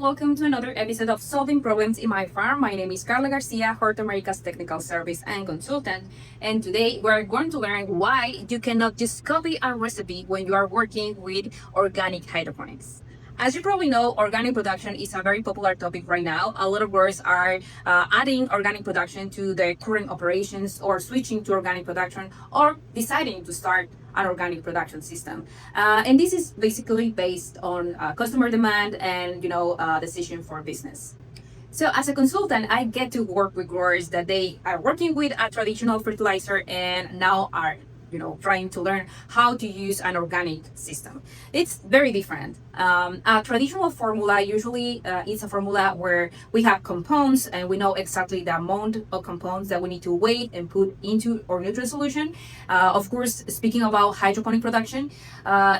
welcome to another episode of Solving Problems in My Farm. My name is Carla Garcia, Horto America's Technical Service and Consultant, and today we're going to learn why you cannot just copy a recipe when you are working with organic hydroponics. As you probably know, organic production is a very popular topic right now. A lot of growers are adding organic production to their current operations or switching to organic production or deciding to start an organic production system. And this is basically based on customer demand and, decision for business. So as a consultant, I get to work with growers that they are working with a traditional fertilizer and now are trying to learn how to use an organic system. It's very different. A traditional formula usually is a formula where we have compounds and we know exactly the amount of compounds that we need to weigh and put into our nutrient solution. Of course, speaking about hydroponic production,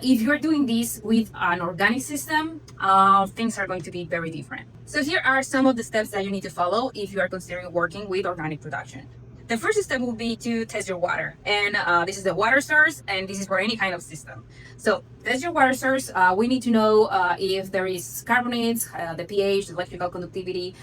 if you're doing this with an organic system, things are going to be very different. So here are some of the steps that you need to follow if you are considering working with organic production. The first step will be to test your water, and this is the water source, and this is for any kind of system. So test your water source. We need to know if there is carbonates, the pH, the electrical conductivity,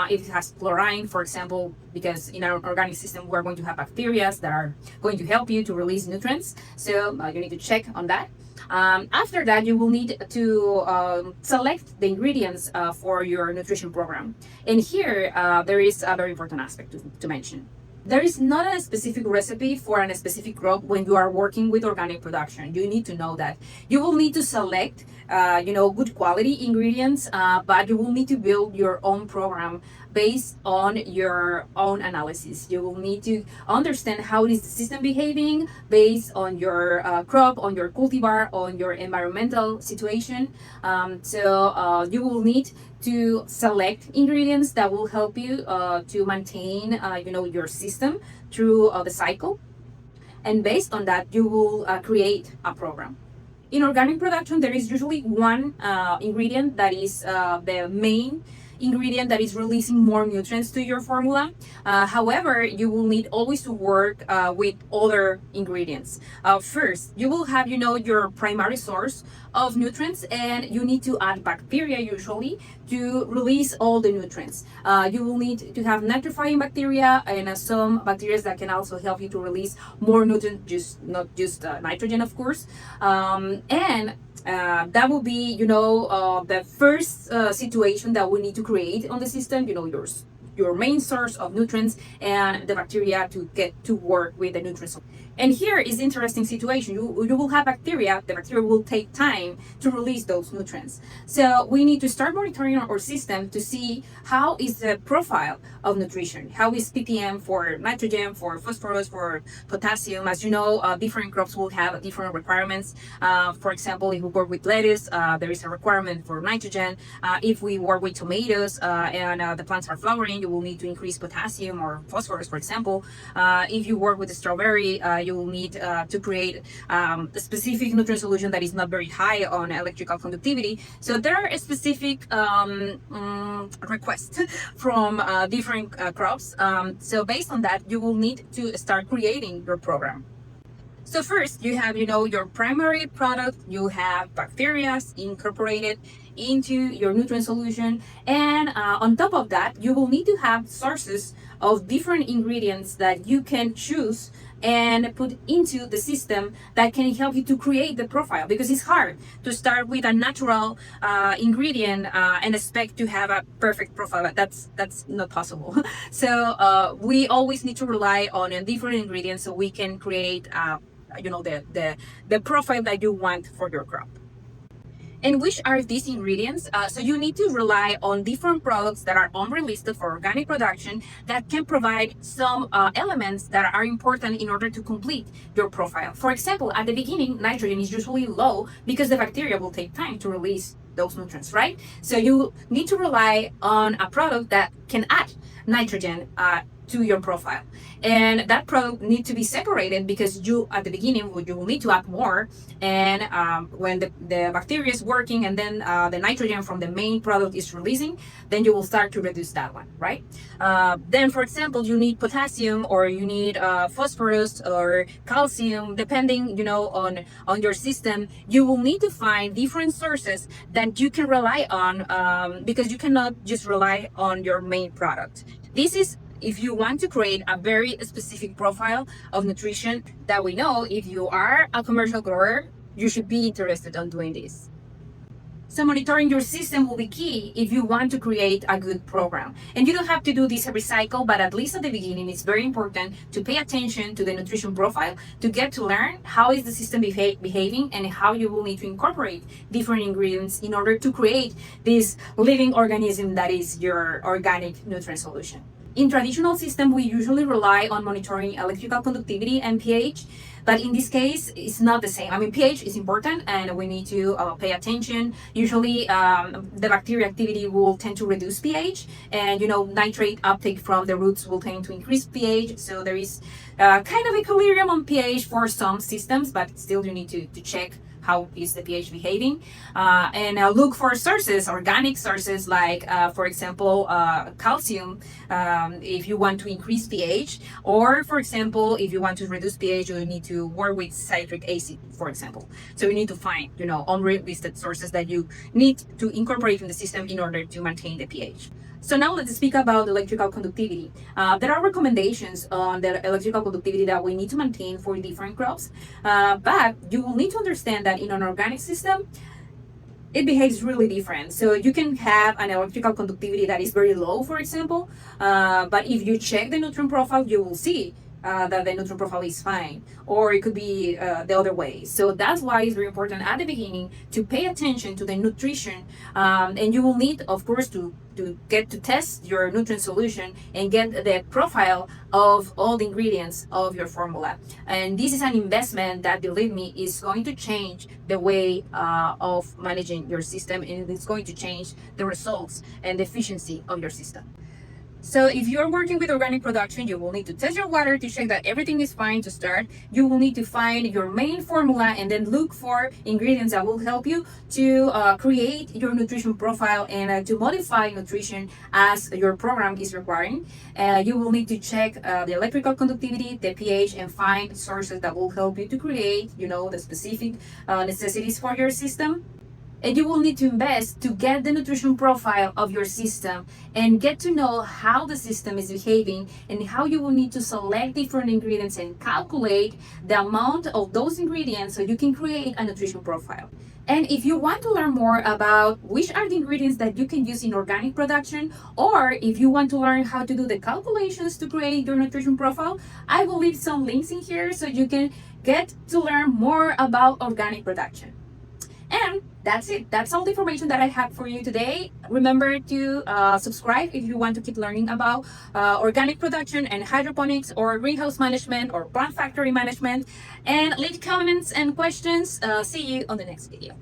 if it has chlorine, for example, because in our organic system we're going to have bacteria that are going to help you to release nutrients. So you need to check on that. After that, you will need to select the ingredients for your nutrition program. And here there is a very important aspect to mention. There is not a specific recipe for a specific crop when you are working with organic production. You need to know that. You will need to select, good quality ingredients, but you will need to build your own program based on your own analysis. You will need to understand how is the system behaving based on your crop, on your cultivar, on your environmental situation. So you will need to select ingredients that will help you to maintain, your system through the cycle. And based on that, you will create a program. In organic production, there is usually one ingredient that is the main ingredient that is releasing more nutrients to your formula. However, you will need always to work with other ingredients. First, you will have, your primary source of nutrients, and you need to add bacteria usually to release all the nutrients. You will need to have nitrifying bacteria and some bacteria that can also help you to release more nutrients, not just nitrogen, of course. That will be, the first situation that we need to create on the system, your main source of nutrients and the bacteria to get to work with the nutrients. And here is the interesting situation. You will have bacteria. The bacteria will take time to release those nutrients. So we need to start monitoring our system to see how is the profile of nutrition. How is ppm for nitrogen, for phosphorus, for potassium. As you know, different crops will have different requirements. For example, if we work with lettuce, there is a requirement for nitrogen. If we work with tomatoes and the plants are flowering, you will need to increase potassium or phosphorus, for example. If you work with the strawberry, you will need to create a specific nutrient solution that is not very high on electrical conductivity. So there are specific requests from different crops. So based on that, you will need to start creating your program. So first, you have, your primary product. You have bacteria incorporated into your nutrient solution. And on top of that, you will need to have sources of different ingredients that you can choose and put into the system that can help you to create the profile, because it's hard to start with a natural ingredient and expect to have a perfect profile. That's not possible. So we always need to rely on different ingredients so we can create the profile that you want for your crop. And which are these ingredients? So you need to rely on different products that are unlisted for organic production that can provide some elements that are important in order to complete your profile. For example, at the beginning, nitrogen is usually low because the bacteria will take time to release those nutrients, right? So you need to rely on a product that can add nitrogen to your profile, and that product need to be separated because you at the beginning you will need to add more, and when the bacteria is working and then the nitrogen from the main product is releasing, then you will start to reduce that one, right? Then for example you need potassium or you need phosphorus or calcium, depending on your system. You will need to find different sources that you can rely on, because you cannot just rely on your main product. This is if you want to create a very specific profile of nutrition that we know. If you are a commercial grower, you should be interested on doing this. So monitoring your system will be key if you want to create a good program. And you don't have to do this every cycle, but at least at the beginning, it's very important to pay attention to the nutrition profile to get to learn how is the system behaving and how you will need to incorporate different ingredients in order to create this living organism that is your organic nutrient solution. In traditional system, we usually rely on monitoring electrical conductivity and pH, but in this case, it's not the same. I mean, pH is important and we need to pay attention. Usually, the bacteria activity will tend to reduce pH, and nitrate uptake from the roots will tend to increase pH. So there is kind of equilibrium on pH for some systems, but still you need to check how is the pH behaving, and look for sources, organic sources, like for example calcium, if you want to increase pH, or for example if you want to reduce pH, you need to work with citric acid, for example. So you need to find unlisted sources that you need to incorporate in the system in order to maintain the pH. So now let's speak about electrical conductivity. There are recommendations on the electrical conductivity that we need to maintain for different crops, but you will need to understand that in an organic system, it behaves really different. So you can have an electrical conductivity that is very low, for example, but if you check the nutrient profile, you will see that the nutrient profile is fine, or it could be the other way. So that's why it's very important at the beginning to pay attention to the nutrition, and you will need, of course, to get to test your nutrient solution and get the profile of all the ingredients of your formula. And this is an investment that, believe me, is going to change the way of managing your system, and it's going to change the results and the efficiency of your system. So if you're working with organic production, you will need to test your water to check that everything is fine to start. You will need to find your main formula and then look for ingredients that will help you to create your nutrition profile and to modify nutrition as your program is requiring. You will need to check the electrical conductivity, the pH, and find sources that will help you to create, the specific necessities for your system. And you will need to invest to get the nutrition profile of your system and get to know how the system is behaving and how you will need to select different ingredients and calculate the amount of those ingredients so you can create a nutrition profile. And if you want to learn more about which are the ingredients that you can use in organic production, or if you want to learn how to do the calculations to create your nutrition profile, I will leave some links in here so you can get to learn more about organic production. And that's it. That's all the information that I have for you today. Remember to subscribe if you want to keep learning about organic production and hydroponics or greenhouse management or plant factory management. And leave comments and questions. See you on the next video.